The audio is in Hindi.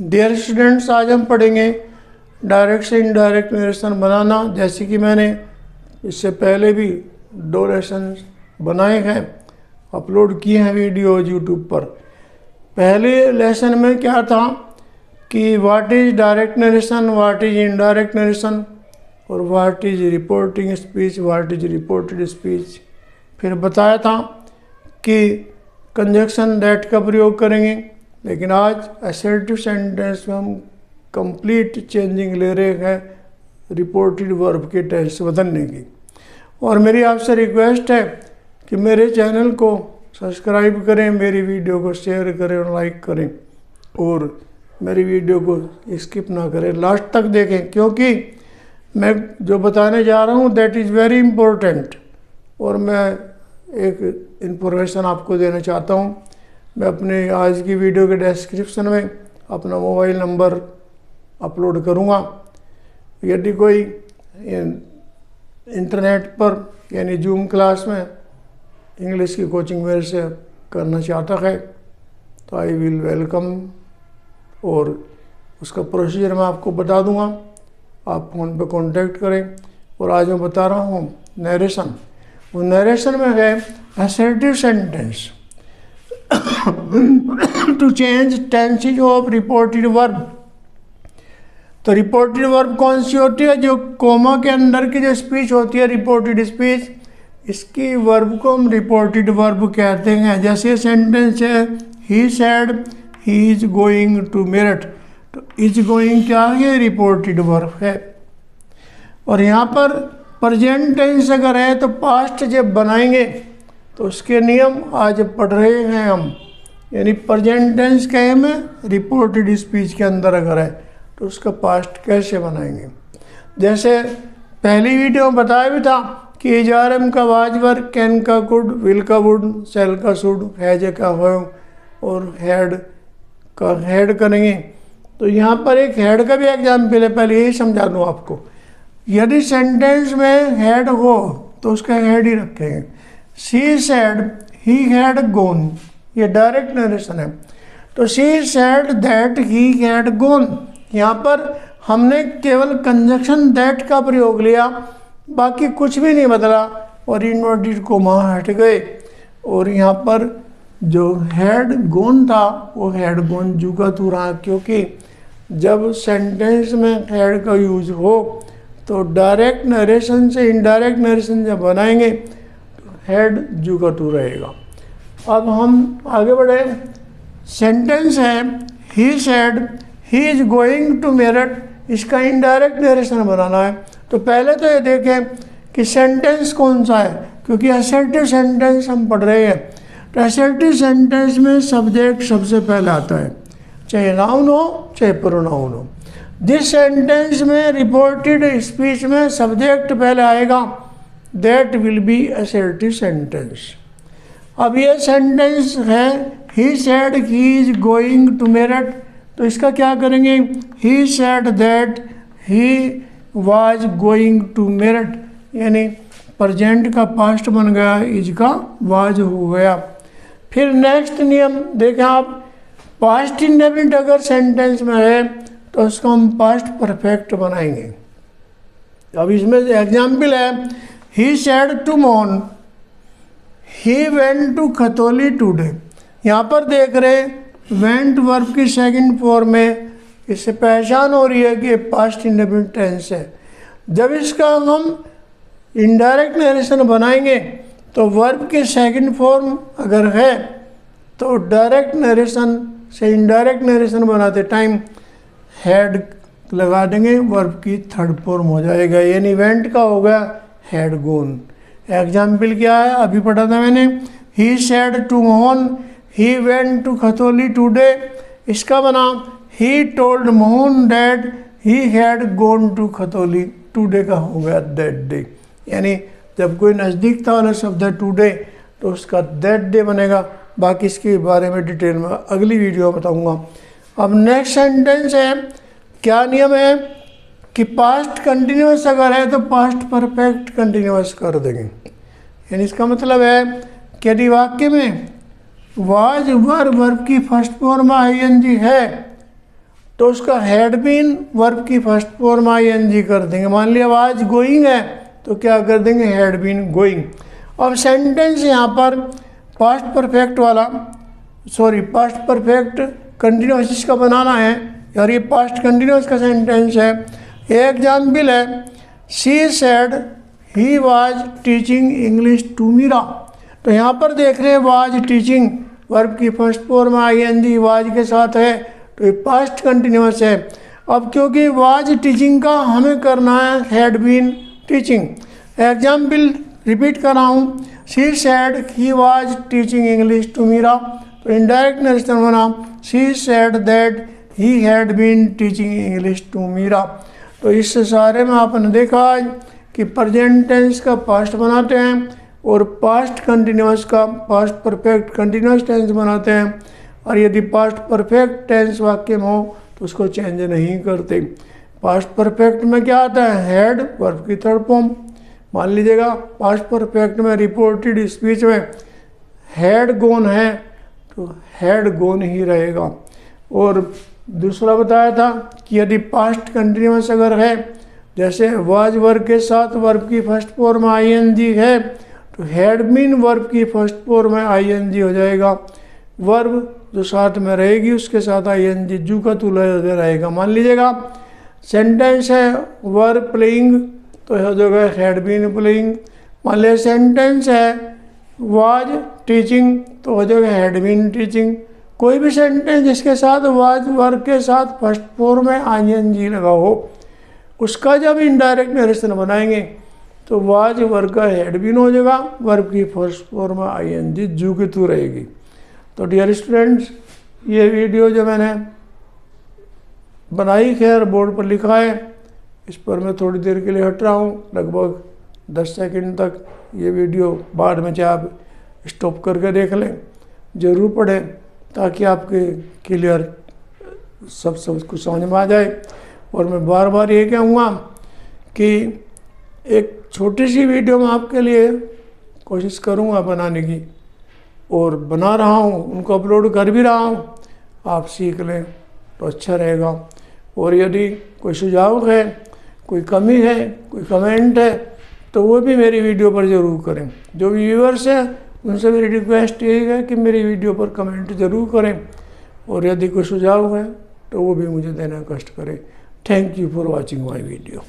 डियर स्टूडेंट्स, आज हम पढ़ेंगे डायरेक्ट से इनडायरेक्ट नरेशन बनाना। जैसे कि मैंने इससे पहले भी 2 लेसन बनाए हैं, अपलोड किए हैं वीडियो यूट्यूब पर। पहले लेसन में क्या था कि what is direct narration, what is indirect narration और what is reporting speech, what is reported speech. फिर बताया था कि कंजक्शन दैट का प्रयोग करेंगे, लेकिन आज असर्टिव सेंटेंस में हम कंप्लीट चेंजिंग ले रहे हैं रिपोर्टेड वर्ब के टेंस बदलने की। और मेरी आपसे रिक्वेस्ट है कि मेरे चैनल को सब्सक्राइब करें, मेरी वीडियो को शेयर करें और लाइक करें, और मेरी वीडियो को स्किप ना करें, लास्ट तक देखें, क्योंकि मैं जो बताने जा रहा हूँ दैट इज़ वेरी इम्पोर्टेंट। और मैं एक इन्फॉर्मेशन आपको देना चाहता हूँ। मैं अपने आज की वीडियो के डिस्क्रिप्शन में अपना मोबाइल नंबर अपलोड करूँगा। यदि कोई इंटरनेट पर यानी जूम क्लास में इंग्लिश की कोचिंग मेरे से करना चाहता है तो आई विल वेलकम, और उसका प्रोसीजर मैं आपको बता दूंगा। आप फ़ोन पे कांटेक्ट करें। और आज मैं बता रहा हूँ नरेशन। वो नरेशन में है assertive sentence to change tenses of reported verb. तो रिपोर्टेड वर्ब कौन सी होती है? जो कोमा के अंदर की जो स्पीच होती है रिपोर्टेड स्पीच, इसकी वर्ब को हम रिपोर्टेड वर्ब कहते हैं। जैसे सेंटेंस है he said he is going to Meerut, तो इज गोइंग क्या है? रिपोर्टेड वर्ब है। और यहाँ पर प्रेजेंट टेंस अगर है तो पास्ट जब बनाएंगे तो उसके नियम आज पढ़ रहे हैं हम। यानी प्रेजेंट टेंस कहे में रिपोर्टेड स्पीच के अंदर अगर है तो उसका पास्ट कैसे बनाएंगे। जैसे पहली वीडियो में बताया भी था कि इजारम का वाजवर, कैन का कुड, विल का वुड, सेल का शुड, हैज का हो और हेड का हेड करेंगे। तो यहाँ पर एक हेड का भी एग्जाम्पल है, पहले यही समझा दूँ आपको। यदि सेंटेंस में हेड हो तो उसका हेड ही रखेंगे। She said he had gone, ये डायरेक्ट नरेशन है। तो she said that he had gone, यहाँ पर हमने केवल कंजक्शन दैट का प्रयोग लिया, बाकी कुछ भी नहीं बदला, और इन्वर्टेड कोमा हट गए। और यहाँ पर जो हैड गॉन था वो हैड गॉन जुगा तू रहा, क्योंकि जब सेंटेंस में हैड का यूज हो तो डायरेक्ट नरेशन से इनडायरेक्ट नरेशन जब बनाएंगे तो हेड जुगा टू रहेगा। अब हम आगे बढ़े। सेंटेंस है he said he is going to Meerut, इसका इनडायरेक्ट नरेशन बनाना है। तो पहले तो ये देखें कि सेंटेंस कौन सा है, क्योंकि असर्टिव सेंटेंस हम पढ़ रहे हैं। तो असर्टिव सेंटेंस में सब्जेक्ट सबसे पहले आता है, चाहे नाउन हो चाहे प्रोनाउन हो। जिस सेंटेंस में रिपोर्टेड स्पीच में सब्जेक्ट पहले आएगा that will be assertive sentence. अब ये सेंटेंस है he said he is going to Meerut, तो इसका क्या करेंगे? He said that he was going to Meerut, यानी प्रेजेंट का पास्ट बन गया, इज का वाज हो गया। फिर नेक्स्ट नियम देखें आप, पास्ट इंडेफिनिट अगर सेंटेंस में है तो उसको हम पास्ट परफेक्ट बनाएंगे। अब इसमें एग्जाम्पल है he said to Mohan he went to Khatauli today. यहाँ पर देख रहे वेंट वर्ब की सेकंड फॉर्म में, इससे पहचान हो रही है कि पास्ट इंडेफिनिट टेंस है। जब इसका हम इनडायरेक्ट नरेशन बनाएंगे तो वर्ब की सेकंड फॉर्म अगर है तो डायरेक्ट नरेशन से इनडायरेक्ट नरेशन बनाते टाइम हेड लगा देंगे, वर्ब की थर्ड फॉर्म हो जाएगा। यानी इवेंट का होगा हैड गॉन। एग्जाम्पल क्या है? अभी पढ़ा था मैंने, he said to Mohan he went to Khatauli today, इसका बना he told Mohan that he had gone to Khatauli, today का हो गया दैट डे। यानी जब कोई नज़दीक था वाला शब्द है टुडे तो उसका दैट डे बनेगा। बाकी इसके बारे में डिटेल में अगली वीडियो बताऊंगा। अब नेक्स्ट सेंटेंस है, क्या नियम है कि पास्ट कंटिन्यूअस अगर है तो पास्ट परफेक्ट कंटिन्यूअस कर देंगे। यानी इसका मतलब है कि यदि वाक्य में वाज वर्ब की फर्स्ट फॉर्म आईएनजी है तो उसका हैड बीन वर्ब की फर्स्ट फॉर्म आईएनजी कर देंगे। मान लिया आज गोइंग है तो क्या कर देंगे, हैड बीन गोइंग। अब सेंटेंस यहाँ पर पास्ट परफेक्ट वाला, सॉरी पास्ट परफेक्ट कंटिन्यूअस इसका बनाना है यार, ये पास्ट कंटिन्यूअस का सेंटेंस है। एग्जाम्पल है, she said he was teaching English to Meera. तो यहाँ पर देख रहे हैं वाज टीचिंग वर्ब की फर्स्ट फॉर्म आईएनजी वाज के साथ है, तो ये पास्ट कंटिन्यूअस है। अब क्योंकि वाज टीचिंग का हमें करना है had been teaching. Example repeat कर रहा हूँ, she said he was teaching English to Meera. तो इनडायरेक्ट नरेशन बना, she said that he had been teaching English to Meera. तो इस सारे में आपने देखा आज कि प्रेजेंट टेंस का पास्ट बनाते हैं और पास्ट कंटिन्यूअस का पास्ट परफेक्ट कंटिन्यूअस टेंस बनाते हैं, और यदि पास्ट परफेक्ट टेंस वाक्य में हो तो उसको चेंज नहीं करते। पास्ट परफेक्ट में क्या आता है, हैड वर्ब की थर्ड फॉर्म। मान लीजिएगा पास्ट परफेक्ट में रिपोर्टेड स्पीच में हैड गोन है तो हैड गोन ही रहेगा। और दूसरा बताया था कि यदि पास्ट कंटिन्यूअस अगर है, जैसे वाज वर्ब के साथ वर्ब की फर्स्ट फॉर्म आईएनजी है तो हैड बीन वर्ब की फर्स्ट फॉर्म में आईएनजी हो जाएगा। वर्ब जो साथ में रहेगी उसके साथ आईएनजी जू का तुला रहेगा। मान लीजिएगा सेंटेंस है वर्ब प्लेइंग तो हो जाएगा हैड बीन प्लेइंग। मान लिया सेंटेंस है वाज टीचिंग तो हो जाएगा हैड बीन टीचिंग। कोई भी सेंटेंस जिसके साथ वाज वर्ब के साथ फर्स्ट फॉर्म में आईएनजी लगा हो उसका जब इनडायरेक्ट नरेशन बनाएंगे तो वाज वर्ब का हैड बीन हो जाएगा, वर्ब की फर्स्ट फॉर्म में आईएनजी जू की तू रहेगी। तो डियर स्टूडेंट्स, ये वीडियो जो मैंने बनाई खैर बोर्ड पर लिखा है, इस पर मैं थोड़ी देर के लिए हट रहा हूँ, लगभग 10 सेकंड तक ये वीडियो बाद में चाहे आप स्टॉप करके देख लें, ज़रूर पढ़ें ताकि आपके क्लियर सब कुछ समझ में आ जाए। और मैं बार बार ये कहूँगा कि एक छोटी सी वीडियो मैं आपके लिए कोशिश करूँगा बनाने की, और बना रहा हूँ, उनको अपलोड कर भी रहा हूँ, आप सीख लें तो अच्छा रहेगा। और यदि कोई सुझाव है, कोई कमी है, कोई कमेंट है तो वो भी मेरी वीडियो पर ज़रूर करें। जो व्यूअर्स हैं उनसे मेरी रिक्वेस्ट यही है कि मेरी वीडियो पर कमेंट ज़रूर करें, और यदि कोई सुझाव है तो वो भी मुझे देना कष्ट करें। Thank you for watching my video.